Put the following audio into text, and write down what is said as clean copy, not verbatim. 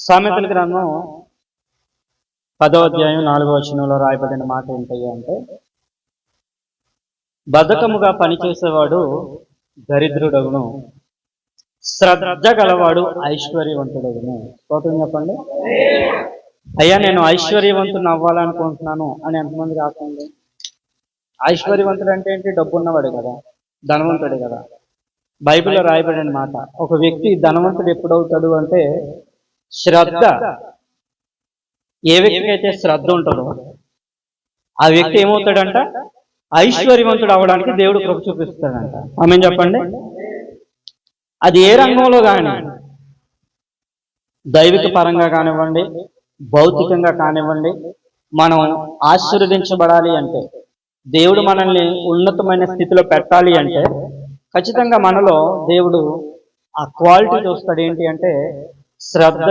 సామెతల గ్రంథం 10వ అధ్యాయం 4వ వచనంలో రాయబడిన మాట ఏంటయ్యా అంటే, బద్ధకముగా పనిచేసేవాడు దరిద్రుడగును, శ్రద్ధ గలవాడు ఐశ్వర్యవంతుడగును. స్తోత్రం చెప్పండి. అయ్యా నేను ఐశ్వర్యవంతుని అవ్వాలనుకుంటున్నాను అని ఎంతమంది రాకండి. ఐశ్వర్యవంతుడు అంటే ఏంటి? డబ్బు ఉన్నవాడు కదా, ధనవంతుడు కదా. బైబిల్లో రాయబడిన మాట, ఒక వ్యక్తి ధనవంతుడు ఎప్పుడవుతాడు అంటే, శ్రద్ధ, ఏ వ్యక్తికి అయితే శ్రద్ధ ఉంటుందో ఆ వ్యక్తి ఏమవుతాడంట? ఐశ్వర్యవంతుడు అవ్వడానికి దేవుడు కృప చూపిస్తాడంట. ఆమేన్ చెప్పండి. అది ఏ రంగంలో కానీ, దైవిక పరంగా కానివ్వండి, భౌతికంగా కానివ్వండి, మనం ఆశీర్వదించబడాలి అంటే, దేవుడు మనల్ని ఉన్నతమైన స్థితిలో పెట్టాలి అంటే ఖచ్చితంగా మనలో దేవుడు ఆ క్వాలిటీ చూస్తాడు. ఏంటి అంటే శ్రద్ధ